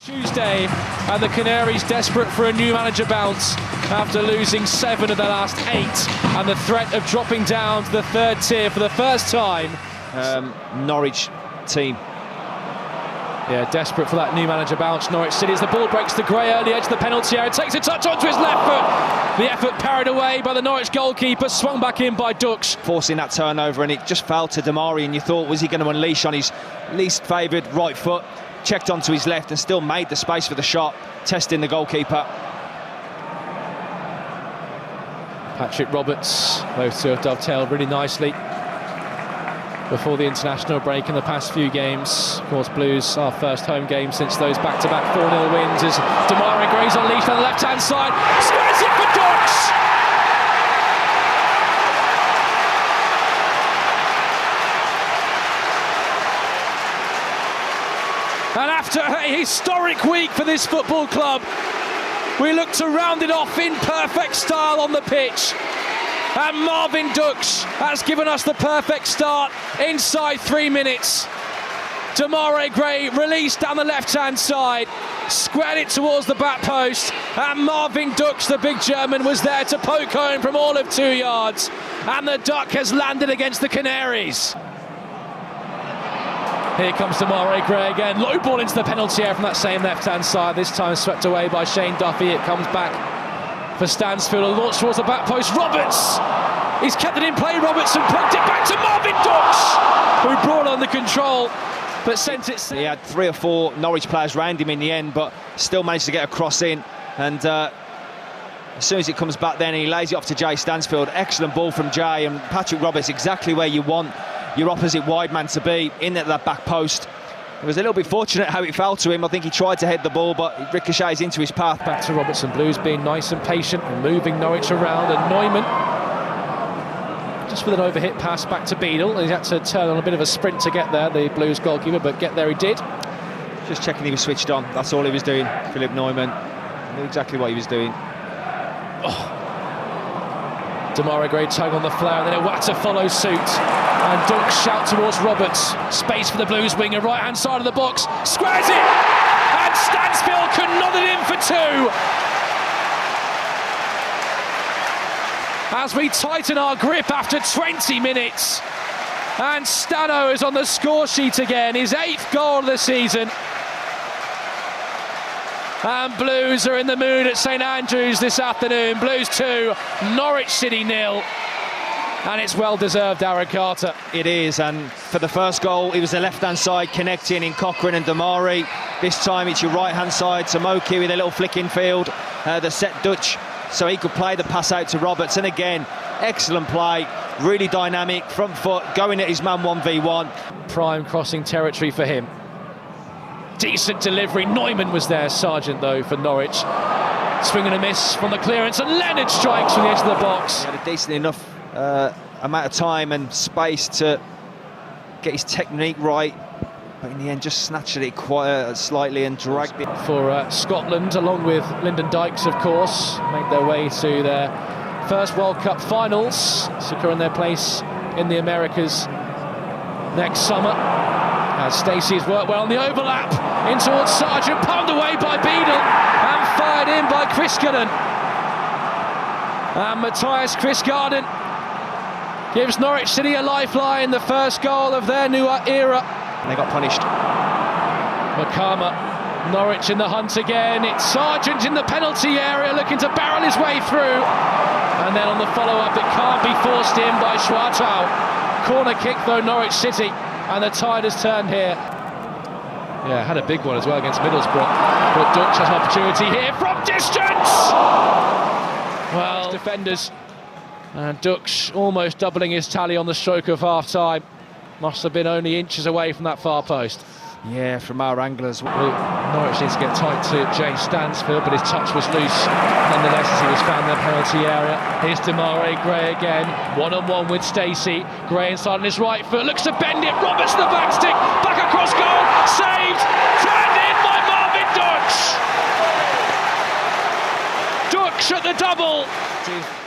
Tuesday, and the Canaries desperate for a new manager bounce after losing 7 of their last 8 and the threat of dropping down to the 3rd tier for the first time. Norwich team. Yeah, desperate for that new manager bounce. Norwich City, as the ball breaks to Gray early edge of the penalty area, takes a touch onto his left foot. The effort parried away by the Norwich goalkeeper, swung back in by Ducksch. Forcing that turnover, and it just fell to Damari, and you thought, was he going to unleash on his least favoured right foot? Checked onto his left and still made the space for the shot, testing the goalkeeper. Patrick Roberts, those two have dovetailed really nicely before the international break in the past few games. Of course, Blues, our first home game since those back-to-back 4-0 wins, as Damari Gray's unleashed on the left-hand side. Squares it for Ducksch! And after a historic week for this football club, we look to round it off in perfect style on the pitch. And Marvin Ducksch has given us the perfect start inside 3 minutes. Damari Gray released down the left-hand side, squared it towards the back post, and Marvin Ducksch, the big German, was there to poke home from all of 2 yards. And the duck has landed against the Canaries. Here comes Damari Gray again, low ball into the penalty area from that same left-hand side, this time swept away by Shane Duffy. It comes back for Stansfield, a launch towards the back post. Roberts, he's kept it in play, Roberts, and plugged it back to Marvin Ducksch, who brought on the control, but sent it... He had 3 or 4 Norwich players round him in the end, but still managed to get a cross in, and as soon as it comes back then, he lays it off to Jay Stansfield. Excellent ball from Jay, and Patrick Roberts exactly where you want your opposite wide man to be, in at that back post. It was a little bit fortunate how it fell to him. I think he tried to head the ball, but it ricochets into his path. Back to Robertson. Blues being nice and patient and moving Norwich around, and Neumann just with an overhit pass back to Beadle. He had to turn on a bit of a sprint to get there, the Blues goalkeeper, but get there he did. Just checking he was switched on, that's all he was doing, Philip Neumann. Knew exactly what he was doing. Oh. Damari Gray tug on the flare, and then Iwata follows suit. And Ducksch shout towards Roberts. Space for the Blues winger, right-hand side of the box. Squares it! And Stansfield could nod it in for 2. As we tighten our grip after 20 minutes. And Stano is on the score sheet again, his 8th goal of the season. And Blues are in the mood at St Andrews this afternoon. Blues 2, Norwich City 0. And it's well-deserved, Aaron Carter. It is, and for the first goal, it was the left-hand side connecting in Cochrane and Damari. This time it's your right-hand side, Tomoki with a little flick in field, the set Ducksch, so he could play the pass out to Roberts. And again, excellent play, really dynamic, front foot, going at his man 1v1. Prime crossing territory for him. Decent delivery. Neumann was there, Sargent, though, for Norwich. Swing and a miss from the clearance, and Leonard strikes from the edge of the box. He had a decent enough amount of time and space to get his technique right, but in the end just snatched it quite slightly and dragged it. For Scotland, along with Lyndon Dykes, of course, made their way to their first World Cup finals, securing their place in the Americas next summer. As Stacey's worked well on the overlap in towards Sargent, palmed away by Beadle and fired in by Kriskanen. And Matthias Kriskanen gives Norwich City a lifeline, the first goal of their new era. And they got punished. Makama, Norwich in the hunt again. It's Sargent in the penalty area looking to barrel his way through. And then on the follow-up, it can't be forced in by Schwartau. Corner kick though, Norwich City. And the tide has turned here. Yeah, had a big one as well against Middlesbrough. But Ducksch has an opportunity here from distance! Well, defenders. And Ducksch almost doubling his tally on the stroke of half-time. Must have been only inches away from that far post. Yeah, from our anglers. Norwich needs to get tight to Jay Stansfield, but his touch was loose nonetheless as he was found in the penalty area. Here's Damari Gray again, one-on-one with Stacey. Gray inside on his right foot, looks to bend it. Roberts to the back stick, back across goal, saved, turned in by Marvin Ducksch. Ducksch at the double.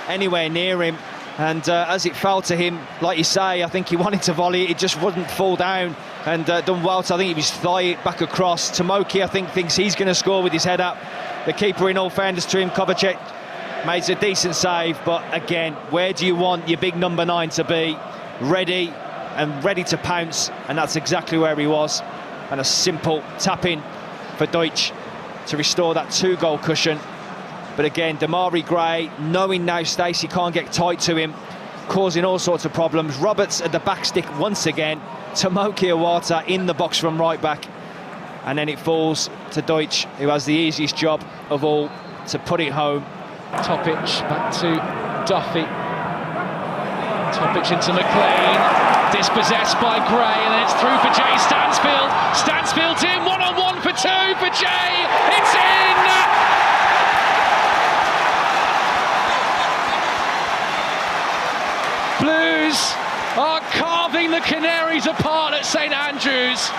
Anywhere near him, And as it fell to him, like you say, I think he wanted to volley it, it just wouldn't fall down, and done well. So I think he was thigh back across. Tomoki, I think, thinks he's going to score with his head up. The keeper, in all fairness to him, Kovacic, made a decent save, but again, where do you want your big number 9 to be? Ready to pounce, and that's exactly where he was. And a simple tap-in for Ducksch to restore that 2-goal cushion. But again, Demarai Gray, knowing now Stacey can't get tight to him, causing all sorts of problems. Roberts at the back stick once again. Tomoki Iwata in the box from right back. And then it falls to Ducksch, who has the easiest job of all to put it home. Topic back to Duffy. Topic into McLean. Dispossessed by Gray, and then it's through for Jay Stansfield. Stansfield's in, 1-on-1 for 2 for Jay. It's in! Blues are carving the Canaries apart at St Andrews,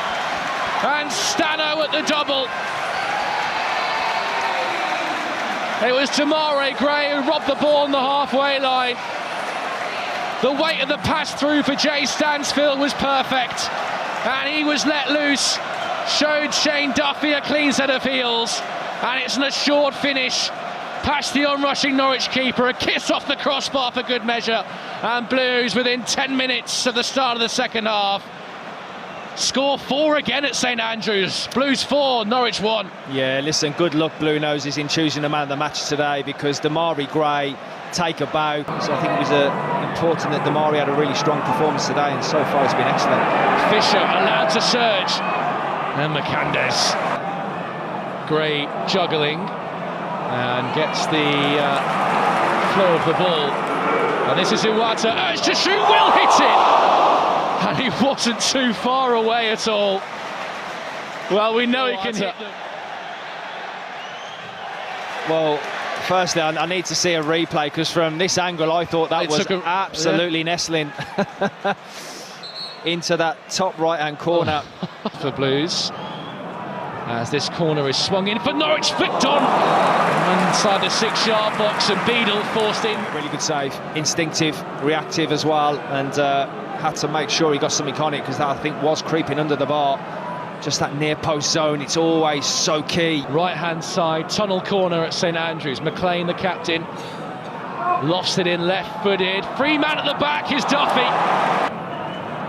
and Stano at the double. It was Demarai Gray who robbed the ball on the halfway line. The weight of the pass through for Jay Stansfield was perfect, and he was let loose, showed Shane Duffy a clean set of heels, and it's an assured finish past the onrushing Norwich keeper, a kiss off the crossbar for good measure, and Blues within 10 minutes of the start of the second half score 4 again at St Andrews. Blues 4, Norwich 1. Yeah, listen, good luck Blue Noses in choosing the man of the match today, because Demarai Gray take a bow. So I think it was important that Demarai had a really strong performance today, and so far it's been excellent. Fisher allowed to surge, and McCandles. Gray juggling and gets the flow of the ball, and this is Iwata, urged to shoot, will hit it, and he wasn't too far away at all. Well, we know he can hit them. Well, firstly, I need to see a replay, because from this angle I thought that was absolutely nestling into that top right-hand corner. For Blues, as this corner is swung in for Norwich, flicked on inside the 6-yard box, and Beadle forced in. Really good save, instinctive, reactive as well, and had to make sure he got something on it, because that, I think, was creeping under the bar. Just that near post zone, it's always so key. Right-hand side, tunnel corner at St Andrews. McLean, the captain, lofts it in left-footed. Free man at the back is Duffy.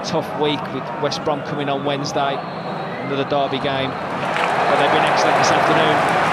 Tough week with West Brom coming on Wednesday, another derby game, but they've been excellent this afternoon.